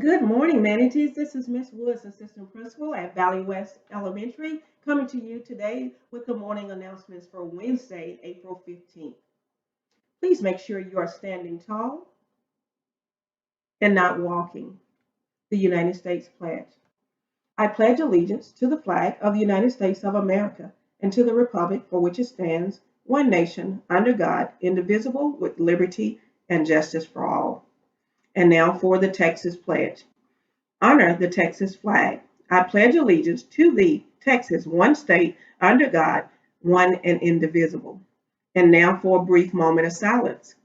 Good morning, manatees. This is Miss Woods, Assistant Principal at Valley West Elementary, coming to you today with the morning announcements for Wednesday, April 15th. Please make sure you are standing tall and not walking. The United States pledge. I pledge allegiance to the flag of the United States of America and to the republic for which it stands, one nation, under God, indivisible, with liberty and justice for all. And now for the Texas pledge. Honor the Texas flag. I pledge allegiance to the Texas, one state, under God, one and indivisible. And now for a brief moment of silence.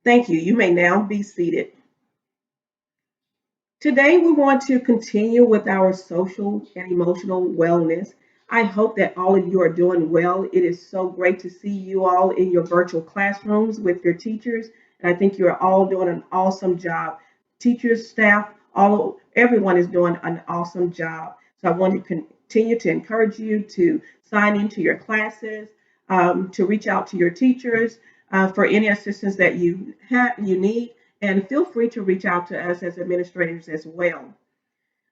Thank you. You may now be seated. Today, we want to continue with our social and emotional wellness. I hope that all of you are doing well. It is so great to see you all in your virtual classrooms with your teachers. And I think you're all doing an awesome job. Teachers, staff, everyone is doing an awesome job. So I want to continue to encourage you to sign into your classes, to reach out to your teachers for any assistance that you need, and feel free to reach out to us as administrators as well.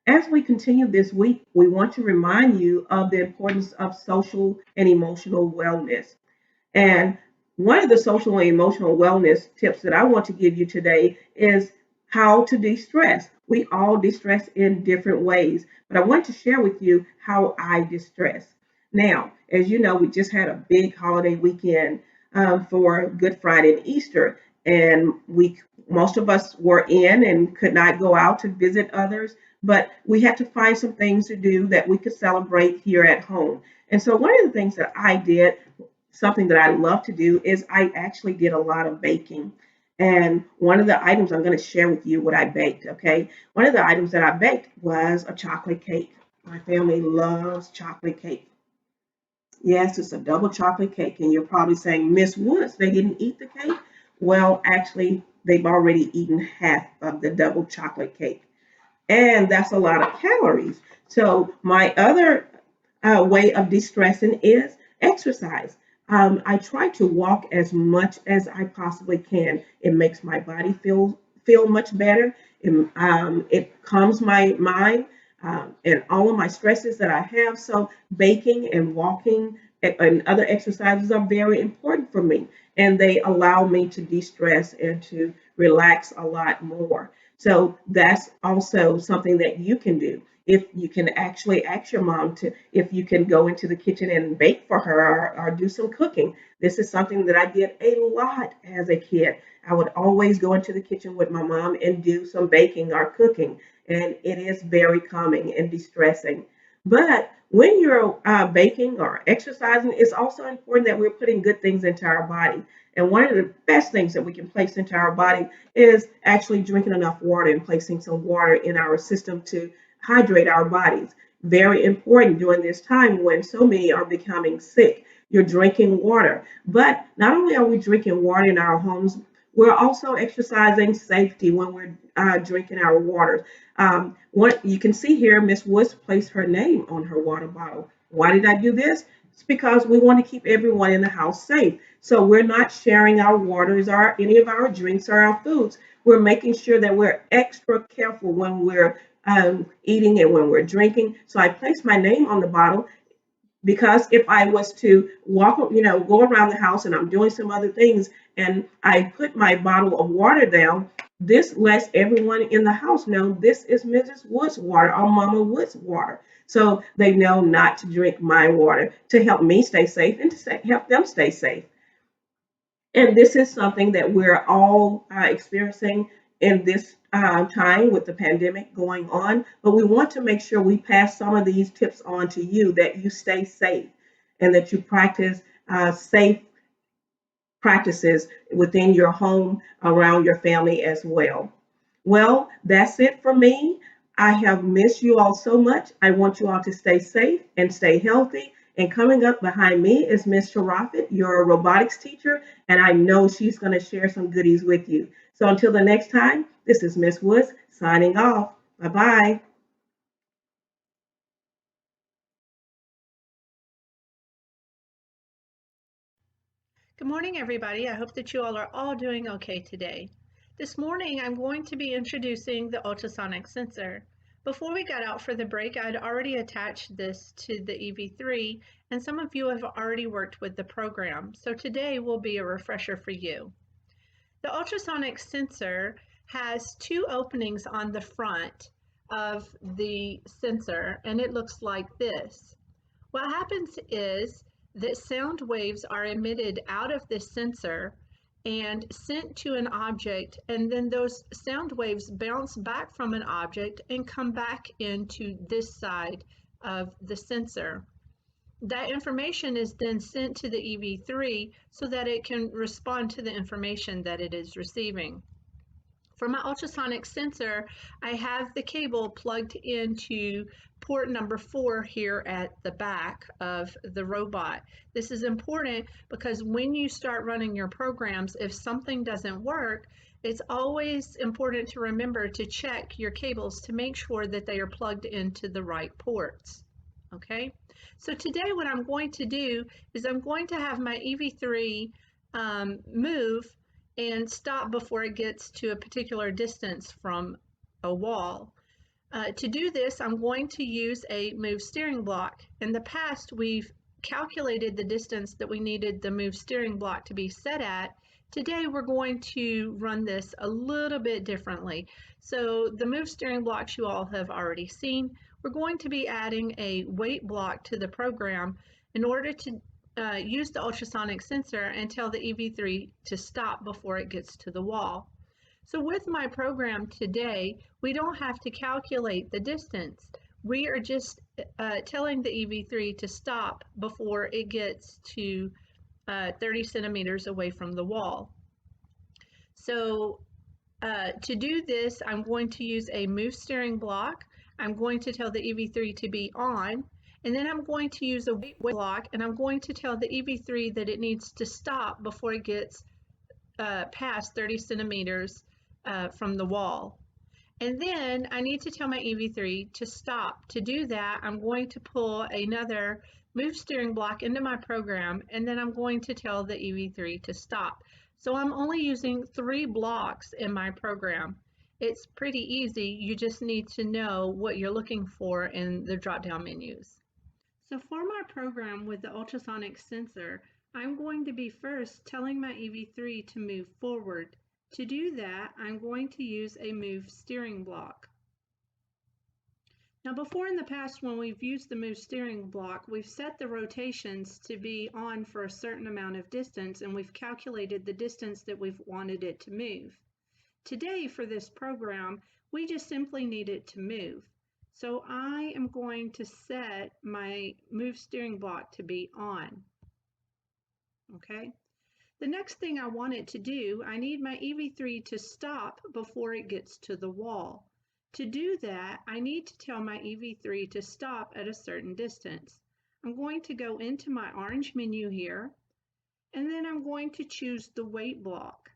As we continue this week, we want to remind you of the importance of social and emotional wellness. And one of the social and emotional wellness tips that I want to give you today is how to de stress. We all de stress in different ways, but I want to share with you how I de stress. Now, as you know, we just had a big holiday weekend for Good Friday and Easter, and most of us were in and could not go out to visit others, but we had to find some things to do that we could celebrate here at home. And so, one of the things that I did, something that I love to do, is I actually did a lot of baking. And one of the items I'm going to share with you what I baked, okay? One of the items that I baked was a chocolate cake. My family loves chocolate cake. Yes, it's a double chocolate cake. And you're probably saying, Miss Woods, they didn't eat the cake? Well, actually, they've already eaten half of the double chocolate cake. And that's a lot of calories. So, my other way of de-stressing is exercise. I try to walk as much as I possibly can. It makes my body feel much better. It calms my mind and all of my stresses that I have. So baking and walking and other exercises are very important for me, and they allow me to de-stress and to relax a lot more. So that's also something that you can do. If you can actually ask your mom to, if you can go into the kitchen and bake for her or do some cooking. This is something that I did a lot as a kid. I would always go into the kitchen with my mom and do some baking or cooking, and it is very calming and distressing. But when you're baking or exercising, it's also important that we're putting good things into our body. And one of the best things that we can place into our body is actually drinking enough water and placing some water in our system to hydrate our bodies. Very important during this time when so many are becoming sick. You're drinking water. But not only are we drinking water in our homes, we're also exercising safety when we're drinking our water. What you can see here, Miss Woods placed her name on her water bottle. Why did I do this? It's because we want to keep everyone in the house safe. So we're not sharing our waters or any of our drinks or our foods. We're making sure that we're extra careful when we're eating and when we're drinking. So I placed my name on the bottle because if I was to walk, go around the house and I'm doing some other things and I put my bottle of water down, this lets everyone in the house know this is Mrs. Woods' water or Mama Woods' water. So they know not to drink my water to help me stay safe and to help them stay safe. And this is something that we're all experiencing in this time with the pandemic going on. But we want to make sure we pass some of these tips on to you that you stay safe and that you practice safe practices within your home, around your family as well. Well, that's it for me. I have missed you all so much. I want you all to stay safe and stay healthy. And coming up behind me is Miss Sharafat, your robotics teacher, and I know she's going to share some goodies with you. So until the next time, this is Miss Woods signing off. Bye bye. Good morning, everybody. I hope that you all are all doing okay today. This morning, I'm going to be introducing the ultrasonic sensor. Before we got out for the break, I'd already attached this to the EV3, and some of you have already worked with the program, so today will be a refresher for you. The ultrasonic sensor has two openings on the front of the sensor, and it looks like this. What happens is that sound waves are emitted out of this sensor and sent to an object, and then those sound waves bounce back from an object and come back into this side of the sensor. That information is then sent to the EV3 so that it can respond to the information that it is receiving. For my ultrasonic sensor, I have the cable plugged into port number 4 here at the back of the robot. This is important because when you start running your programs, if something doesn't work, it's always important to remember to check your cables to make sure that they are plugged into the right ports. Okay, so today what I'm going to do is I'm going to have my EV3 move and stop before it gets to a particular distance from a wall. To do this, I'm going to use a move steering block. In the past, we've calculated the distance that we needed the move steering block to be set at. Today, we're going to run this a little bit differently. So the move steering blocks you all have already seen. We're going to be adding a weight block to the program in order to use the ultrasonic sensor and tell the EV3 to stop before it gets to the wall. So with my program today, we don't have to calculate the distance. We are just telling the EV3 to stop before it gets to 30 centimeters away from the wall. So to do this, I'm going to use a move steering block. I'm going to tell the EV3 to be on, and then I'm going to use a weight block, and I'm going to tell the EV3 that it needs to stop before it gets past 30 centimeters from the wall. And then I need to tell my EV3 to stop. To do that, I'm going to pull another move steering block into my program, and then I'm going to tell the EV3 to stop. So I'm only using 3 blocks in my program. It's pretty easy. You just need to know what you're looking for in the drop-down menus. So for my program with the ultrasonic sensor, I'm going to be first telling my EV3 to move forward. To do that, I'm going to use a move steering block. Now before in the past when we've used the move steering block, we've set the rotations to be on for a certain amount of distance, and we've calculated the distance that we've wanted it to move. Today for this program, we just simply need it to move. So I am going to set my move steering block to be on. Okay. The next thing I want it to do, I need my EV3 to stop before it gets to the wall. To do that, I need to tell my EV3 to stop at a certain distance. I'm going to go into my orange menu here, and then I'm going to choose the weight block.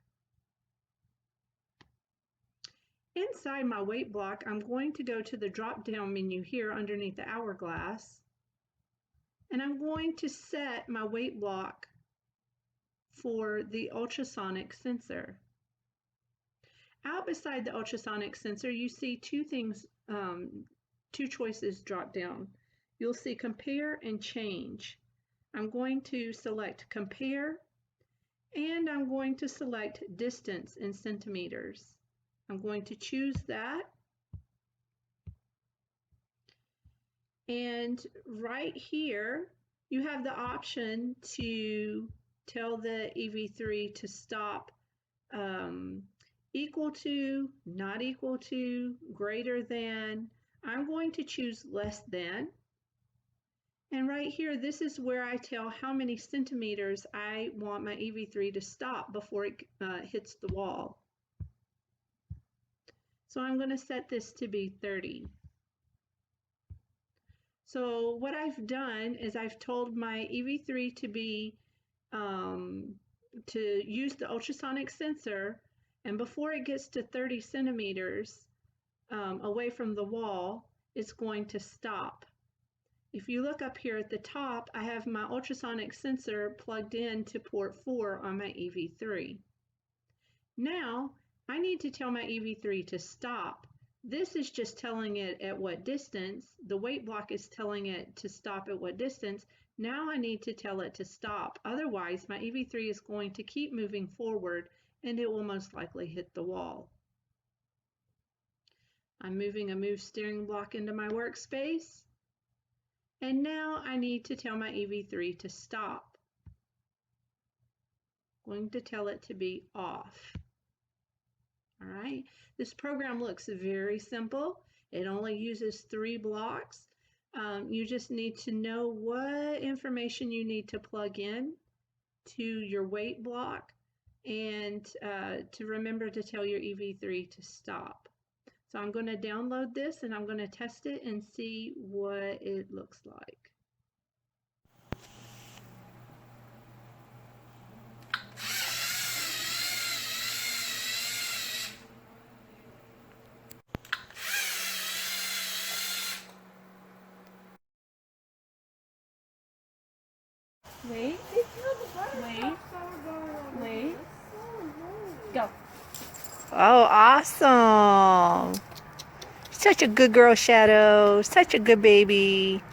Inside my weight block, I'm going to go to the drop-down menu here underneath the hourglass, and I'm going to set my weight block for the ultrasonic sensor. Out beside the ultrasonic sensor, you see two things, two choices drop down. You'll see compare and change. I'm going to select compare, and I'm going to select distance in centimeters. I'm going to choose that. And right here, you have the option to tell the EV3 to stop equal to, not equal to, greater than. I'm going to choose less than. And right here, this is where I tell how many centimeters I want my EV3 to stop before it hits the wall. So I'm going to set this to be 30. So what I've done is I've told my EV3 to be to use the ultrasonic sensor, and before it gets to 30 centimeters away from the wall, it's going to stop. If you look up here at the top, I have my ultrasonic sensor plugged in to port 4 on my EV3. Now, I need to tell my EV3 to stop. This is just telling it at what distance. The weight block is telling it to stop at what distance. Now I need to tell it to stop. Otherwise, my EV3 is going to keep moving forward and it will most likely hit the wall. I'm moving a move steering block into my workspace. And now I need to tell my EV3 to stop. I'm going to tell it to be off. All right, this program looks very simple. It only uses 3 blocks. You just need to know what information you need to plug in to your weight block and to remember to tell your EV3 to stop. So I'm going to download this and I'm going to test it and see what it looks like. Wait, wait, go. Oh, awesome. Such a good girl, Shadow. Such a good baby.